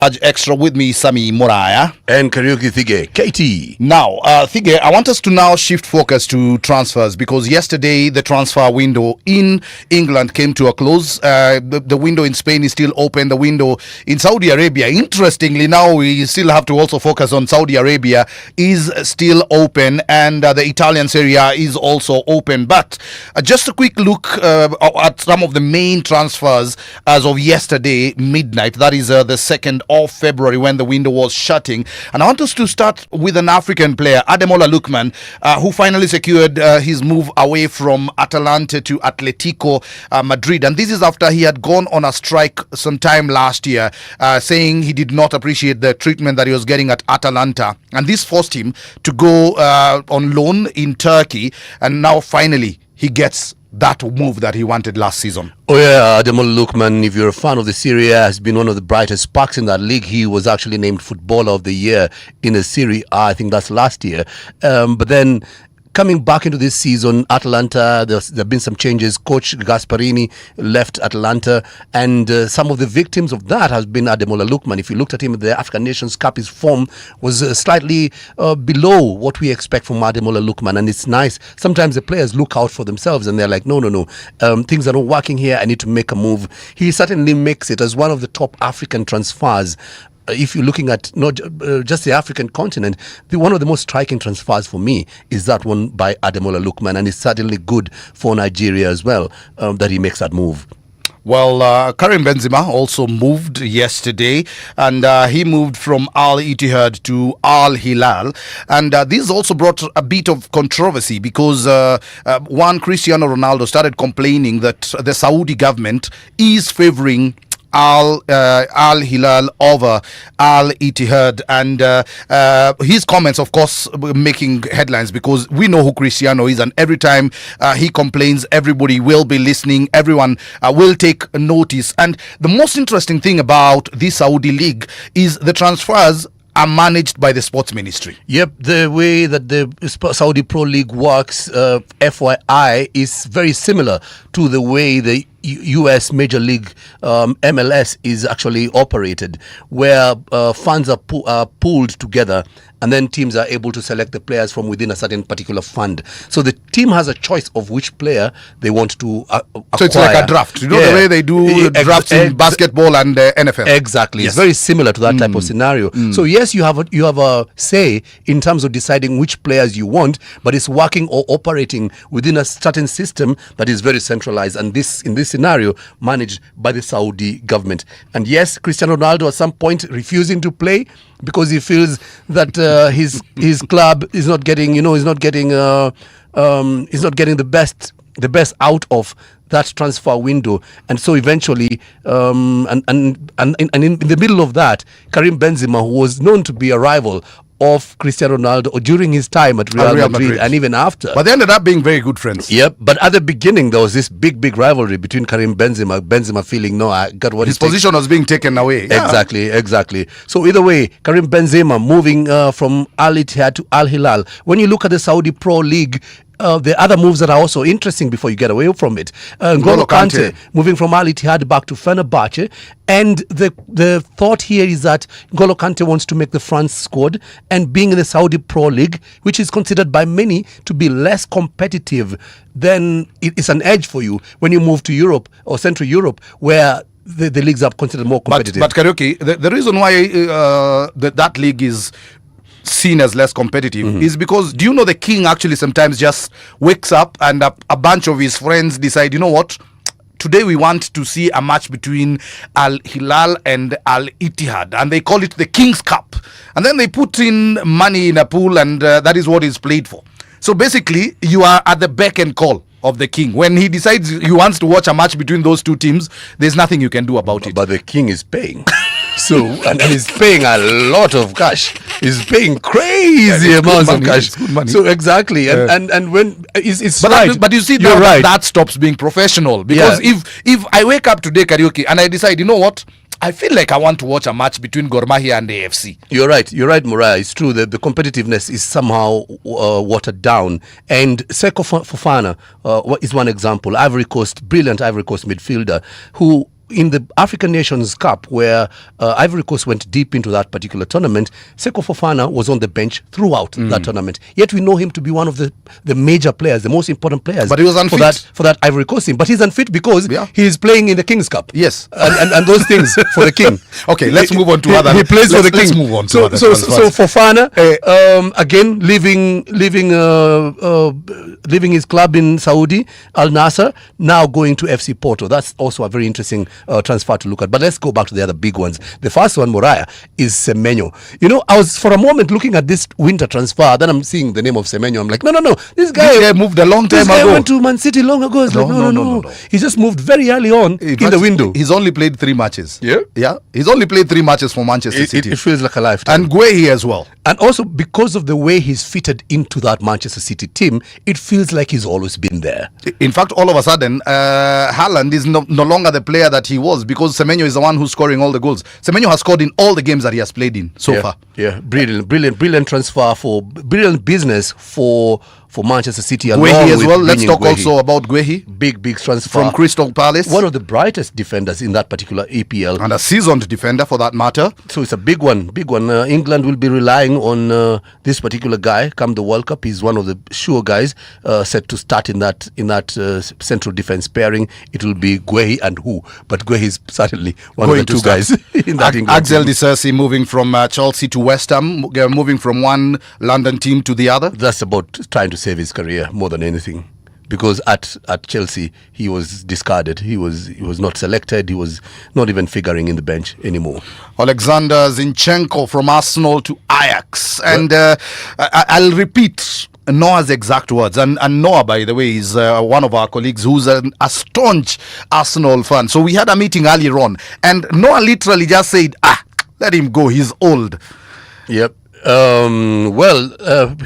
Xtra with me, Sami Moraya. And Karaoke Thige, KT. Now, Thige, I want us to now shift focus to transfers because yesterday the transfer window in England came to a close. The window in Spain is still open. The window in Saudi Arabia, interestingly, now we still have to also focus on Saudi Arabia, is still open, and the Italian Serie A is also open. But just a quick look at some of the main transfers as of yesterday midnight. That is the 2nd of February when the window was shutting. And I want us to start with an African player, Ademola Lookman, who finally secured his move away from Atalanta to Atletico Madrid. And this is after he had gone on a strike sometime last year, saying he did not appreciate the treatment that he was getting at Atalanta. And this forced him to go on loan in Turkey. And now finally he gets that move that he wanted last season. Oh yeah, Ademola Lookman, if you're a fan of the Serie A, has been one of the brightest sparks in that league. He was actually named Footballer of the Year in the Serie A, I think that's last year. But then coming back into this season, Atalanta, there have been some changes. Coach Gasparini left Atalanta, and some of the victims of that has been Ademola Lookman. If you looked at him at the African Nations Cup, his form was slightly below what we expect from Ademola Lookman, and it's nice. Sometimes the players look out for themselves and they're like, no, things are not working here, I need to make a move. He certainly makes it as one of the top African transfers. If you're looking at not just the African continent, one of the most striking transfers for me is that one by Ademola Lookman, and it's certainly good for Nigeria as well that he makes that move. Well, Karim Benzema also moved yesterday, and he moved from Al Ittihad to Al Hilal, and this also brought a bit of controversy because one, Cristiano Ronaldo started complaining that the Saudi government is favouring Al Hilal over Al Ittihad, and his comments, of course, making headlines because we know who Cristiano is, and every time he complains, everybody will be listening, everyone will take notice. And the most interesting thing about this Saudi league is the transfers are managed by the sports ministry. Yep, the way that the Saudi Pro League works, FYI, is very similar to the way the US Major League MLS is actually operated, where funds are pooled together, and then teams are able to select the players from within a certain particular fund. So the team has a choice of which player they want to acquire. So it's like a draft. You know the way they do drafts in basketball and NFL. Exactly. Yes. It's very similar to that type of scenario. So yes, you have a say in terms of deciding which players you want, but it's working or operating within a certain system that is very centralized, and in this scenario managed by the Saudi government. And yes, Cristiano Ronaldo at some point refusing to play because he feels that his club is not getting, the best out of that transfer window. And so eventually, and in the middle of that, Karim Benzema, who was known to be a rival of Cristiano Ronaldo during his time at Real Madrid and even after. But they ended up being very good friends. Yep, but at the beginning there was this big rivalry between Karim Benzema feeling, no, I got what his position was being taken away. Yeah. Exactly. So either way, Karim Benzema moving from Al Ittihad to Al Hilal. When you look at the Saudi Pro League, the other moves that are also interesting before you get away from it. N'Golo Kante moving from Al Ittihad back to Fenerbahce. And the thought here is that N'Golo Kante wants to make the France squad, and being in the Saudi Pro League, which is considered by many to be less competitive, then it's an edge for you when you move to Europe or Central Europe, where the leagues are considered more competitive. But Karaoke, the reason why that league is seen as less competitive is because, do you know, the king actually sometimes just wakes up and a bunch of his friends decide, you know what, today we want to see a match between Al Hilal and Al Ittihad, and they call it the King's Cup, and then they put in money in a pool, and that is what is played for. So basically you are at the beck and call of the king. When he decides he wants to watch a match between those two teams, there's nothing you can do about it. But the king is paying. So, and he's paying a lot of cash. He's paying crazy amounts of cash. So exactly, and when it's right. But you see, that stops being professional, because if I wake up today, Karaoke, and I decide, you know what, I feel like I want to watch a match between Gor Mahia and the AFC. You're right, Muraya. It's true that the competitiveness is somehow watered down. And Seko Fofana is one example. Brilliant Ivory Coast midfielder who in the African Nations Cup, where Ivory Coast went deep into that particular tournament, Seko Fofana was on the bench throughout that tournament. Yet we know him to be one of the major players, the most important players. But he was unfit for that Ivory Coast team. But he's unfit because he is playing in the King's Cup. Yes, and those things for the King. Okay, let's move on to other. He plays for the King. Let's move on to so other. So transfers. Fofana again leaving his club in Saudi Al Nassr, now going to FC Porto. That's also a very interesting transfer to look at. But let's go back to the other big ones. The first one, Moriah, is Semenyo. I was for a moment looking at this winter transfer, then I'm seeing the name of Semenyo. I'm like, no, this guy moved a long time ago. This guy went to Man City long ago. It's no. He just moved very early on in the window. He's only played 3 matches. Yeah. He's only played 3 matches for Manchester City. It feels like a lifetime. And Guehi as well. And also because of the way he's fitted into that Manchester City team, it feels like he's always been there. In fact, all of a sudden, Haaland is no longer the player that he was, because Semenyo is the one who's scoring all the goals. Semenyo has scored in all the games that he has played in so far. Yeah, brilliant transfer brilliant business for Manchester City. Guehi as well. Let's talk Guehi. also about Guehi. Big transfer from Crystal Palace. One of the brightest defenders in that particular EPL. And a seasoned defender for that matter. So it's a big one. England will be relying on this particular guy come the World Cup. He's one of the sure guys set to start in that central defense pairing. It will be Guehi and who? But Guehi is certainly one of the 2 guys in that England Axel team. Disasi moving from Chelsea to West Ham, moving from one London team to the other. That's about trying to save his career more than anything, because at Chelsea he was discarded. He was not selected. He was not even figuring in the bench anymore. Alexander Zinchenko from Arsenal to Ajax, and I'll repeat Noah's exact words. And Noah, by the way, is one of our colleagues who's a staunch Arsenal fan. So we had a meeting earlier on, and Noah literally just said, let him go. He's old. Yep.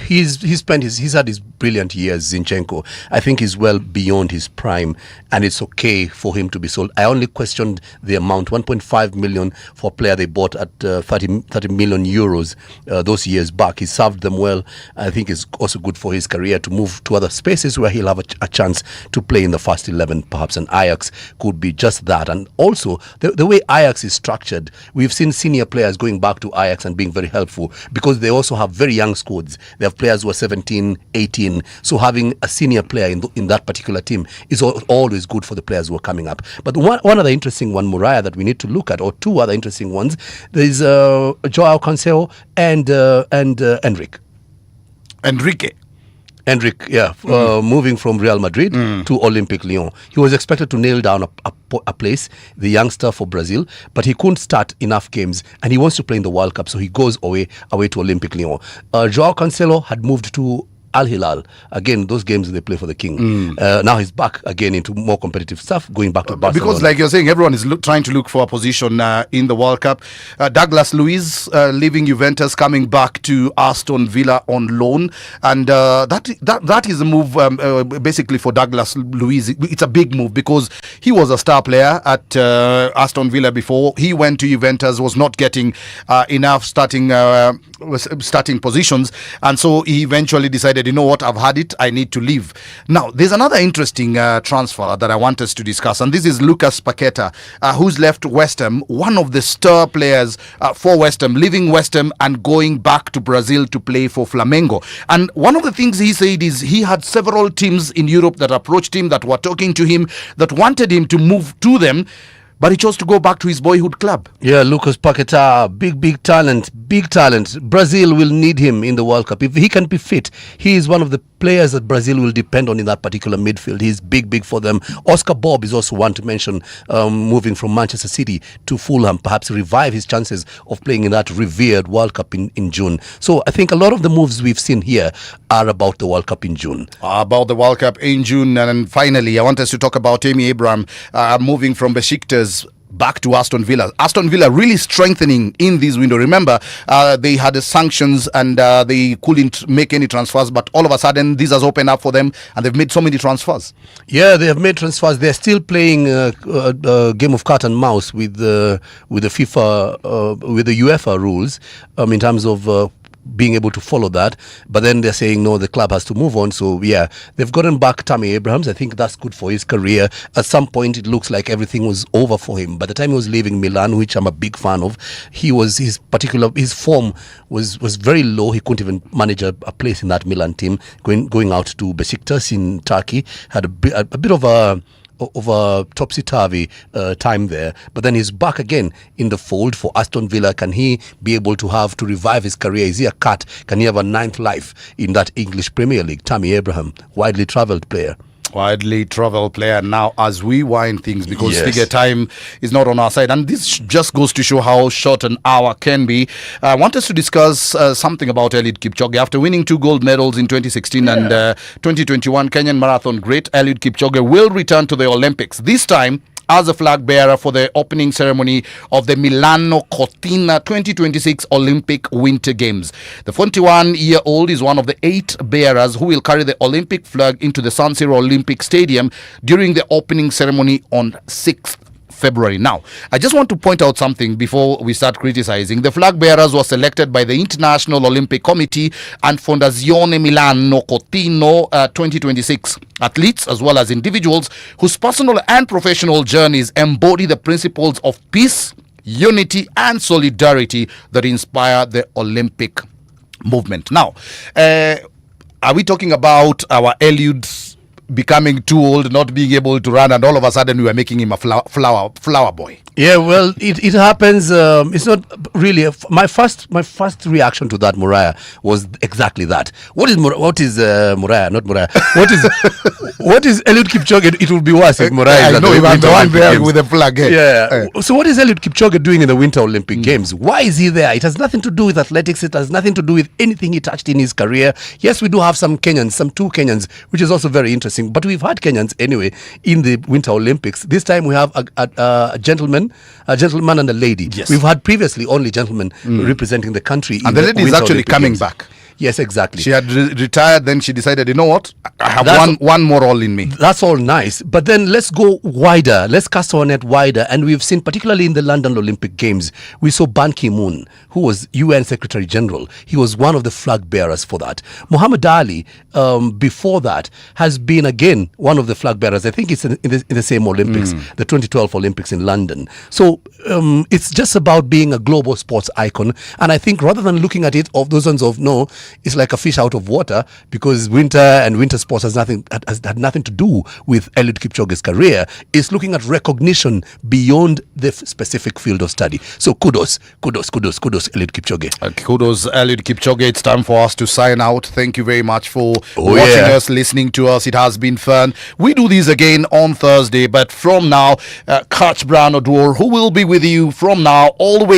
He's had his brilliant years, Zinchenko. I think he's well beyond his prime, and it's okay for him to be sold. I only questioned the amount, 1.5 million for a player they bought at 30 million euros those years back. He served them well. I think it's also good for his career to move to other spaces where he'll have a chance to play in the first 11 perhaps, and Ajax could be just that. And also the way Ajax is structured, we've seen senior players going back to Ajax and being very helpful, because they also have very young squads. They have players who are 17, 18. So having a senior player in that particular team is always good for the players who are coming up. But one other interesting one, Moriah, that we need to look at, or 2 other interesting ones, there is Joao Cancelo and Enrique, moving from Real Madrid to Olympique Lyon. He was expected to nail down a place, the youngster for Brazil, but he couldn't start enough games, and he wants to play in the World Cup, so he goes away to Olympique Lyon. Joao Cancelo had moved to Al Hilal. Again, those games they play for the King. Now he's back again into more competitive stuff, going back to Barcelona. Because like you're saying, everyone is trying to look for a position in the World Cup. Douglas Luiz leaving Juventus, coming back to Aston Villa on loan. And that is a move basically for Douglas Luiz. It's a big move because he was a star player at Aston Villa before. He went to Juventus, was not getting enough starting positions. And so he eventually decided, you know what, I've had it, I need to leave. Now, there's another interesting transfer that I want us to discuss, and this is Lucas Paqueta, who's left West Ham, one of the star players for West Ham, leaving West Ham and going back to Brazil to play for Flamengo. And one of the things he said is he had several teams in Europe that approached him, that were talking to him, that wanted him to move to them, but he chose to go back to his boyhood club. Yeah, Lucas Paqueta, big talent. Brazil will need him in the World Cup. If he can be fit, he is one of the players that Brazil will depend on in that particular midfield. He's big for them. Oscar Bob is also one to mention, moving from Manchester City to Fulham, perhaps revive his chances of playing in that revered World Cup in June. So I think a lot of the moves we've seen here are about the World Cup in June. About the World Cup in June. And finally, I want us to talk about Tammy Abraham moving from Besiktas back to Aston Villa. Aston Villa really strengthening in this window. Remember, they had the sanctions and they couldn't make any transfers, but all of a sudden this has opened up for them and they've made so many transfers. Yeah, they have made transfers. They're still playing a game of cat and mouse with the FIFA, with the UEFA rules in terms of being able to follow that. But then they're saying, no, the club has to move on. So, yeah, they've gotten back Tammy Abrahams. I think that's good for his career. At some point, it looks like everything was over for him. By the time he was leaving Milan, which I'm a big fan of, his form was very low. He couldn't even manage a place in that Milan team. Going out to Besiktas in Turkey, had a bit of a topsy-turvy time there, but then he's back again in the fold for Aston Villa. Can he be able to revive his career? Is he a cut? Can he have a ninth life in that English Premier League? Tammy Abraham, widely travelled player. Widely travel player. Now, as we wind things, because Yes. figure time is not on our side, and this just goes to show how short an hour can be. I want us to discuss something about Eliud Kipchoge. After winning 2 gold medals in 2016 and 2021, Kenyan marathon great Eliud Kipchoge will return to the Olympics, this time as a flag bearer for the opening ceremony of the Milano Cortina 2026 Olympic Winter Games. The 41-year-old is one of the 8 bearers who will carry the Olympic flag into the San Siro Olympic Stadium during the opening ceremony on 6th February. Now, I just want to point out something before we start criticizing. The flag bearers were selected by the International Olympic Committee and Fondazione Milano Cortina 2026 athletes, as well as individuals whose personal and professional journeys embody the principles of peace, unity, and solidarity that inspire the Olympic movement. Now, are we talking about our Eliud becoming too old, not being able to run, and all of a sudden we were making him a flower boy? Yeah, well, it happens. It's not really my first reaction to that, Moriah, was exactly that. What is Moriah? Not Moriah. What is Eliud Kipchoge? It would be worse if Moriah is I know he was the one there with the flag. Yeah. So what is Eliud Kipchoge doing in the Winter Olympic Games? Why is he there? It has nothing to do with athletics. It has nothing to do with anything he touched in his career. Yes, we do have some Kenyans, two Kenyans, which is also very interesting. But we've had Kenyans anyway in the Winter Olympics. This time we have a gentleman and a lady. Yes. We've had previously only gentlemen representing the country. And the lady is Winter actually Olympic coming Games. back. Yes, exactly. She had retired, then she decided, you know what, I have That's- one more all in me. That's all nice. But then let's go wider. Let's cast our net wider. And we've seen, particularly in the London Olympic Games, we saw Ban Ki-moon, who was UN Secretary General. He was one of the flag bearers for that. Muhammad Ali, before that, has been again one of the flag bearers. I think it's in the same Olympics, the 2012 Olympics in London. So it's just about being a global sports icon. And I think rather than looking at it of those ones of no, it's like a fish out of water, because winter sports has had nothing to do with Eliud Kipchoge's career. It's looking at recognition beyond the specific field of study. So kudos, Eliud Kipchoge. Kudos, Eliud Kipchoge. It's time for us to sign out. Thank you very much for watching us, listening to us. It has been fun. We do these again on Thursday, but from now, catch Brian Odor, who will be with you from now all the way